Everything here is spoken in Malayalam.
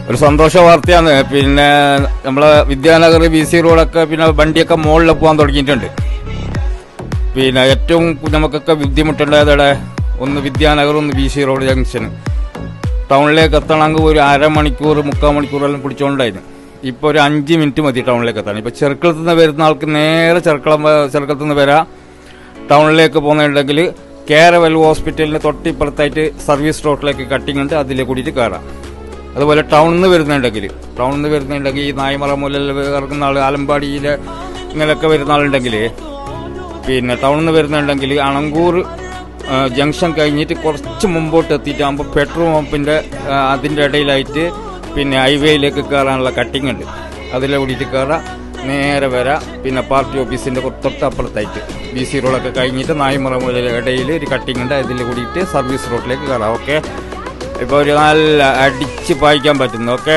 ഒരു സന്തോഷ വാർത്തയാണ്. പിന്നെ നമ്മളെ വിദ്യാനഗർ BC റോഡൊക്കെ പിന്നെ വണ്ടിയൊക്കെ മുകളിൽ പോകാൻ തുടങ്ങിയിട്ടുണ്ട്. പിന്നെ ഏറ്റവും നമുക്കൊക്കെ ബുദ്ധിമുട്ടുണ്ടായതോടെ ഒന്ന് വിദ്യാനഗർ, ഒന്ന് BC റോഡ് ജംഗ്ഷൻ. ടൗണിലേക്ക് എത്തണമെങ്കിൽ ഒരു അരമണിക്കൂർ 3/4 മണിക്കൂറെല്ലാം പിടിച്ചോണ്ടായിരുന്നു. ഇപ്പോൾ ഒരു 5 മിനിറ്റ് മതി ടൗണിലേക്ക് എത്താൻ. ഇപ്പോൾ ചെറുക്കളത്തു നിന്ന് വരുന്ന ആൾക്ക് നേരെ ചെറുക്കളത്തു നിന്ന് വരാം. ടൗണിലേക്ക് പോകുന്നുണ്ടെങ്കിൽ കേരവൽ ഹോസ്പിറ്റലിന് തൊട്ടിപ്പുറത്തായിട്ട് സർവീസ് റോഡിലേക്ക് കട്ടിങ് ഉണ്ട്, അതിൽ കൂടിയിട്ട് കയറാം. അതുപോലെ ടൗണിൽ നിന്ന് വരുന്നുണ്ടെങ്കിൽ ഈ നായ്മറ മുതൽ ഇറങ്ങുന്ന ആൾ, ആലമ്പാടിയിൽ ഇങ്ങനെയൊക്കെ വരുന്ന ആളുണ്ടെങ്കിൽ, പിന്നെ ടൗണിൽ നിന്ന് വരുന്നുണ്ടെങ്കിൽ അണങ്കൂർ ജംഗ്ഷൻ കഴിഞ്ഞിട്ട് കുറച്ച് മുമ്പോട്ട് എത്തിയിട്ടാകുമ്പോൾ പെട്രോൾ പമ്പിൻ്റെ അതിൻ്റെ ഇടയിലായിട്ട് പിന്നെ ഹൈവേയിലേക്ക് കയറാനുള്ള കട്ടിങ് ഉണ്ട്, അതിലെ കൂടിയിട്ട് കയറാം, നേരെ വരാം. പിന്നെ പാർട്ടി ഓഫീസിൻ്റെ തൊട്ടപ്പുറത്തായിട്ട് BC റോഡൊക്കെ കഴിഞ്ഞിട്ട് നായ്മറ മുതൽ ഇടയിൽ ഒരു കട്ടിങ് ഉണ്ട്, അതിൽ കൂടിയിട്ട് സർവീസ് റോഡിലേക്ക് കയറാം. ഓക്കെ, ഇപ്പോൾ ഒരു നല്ല അടിച്ച് പായിക്കാൻ പറ്റുന്നു. ഓക്കെ.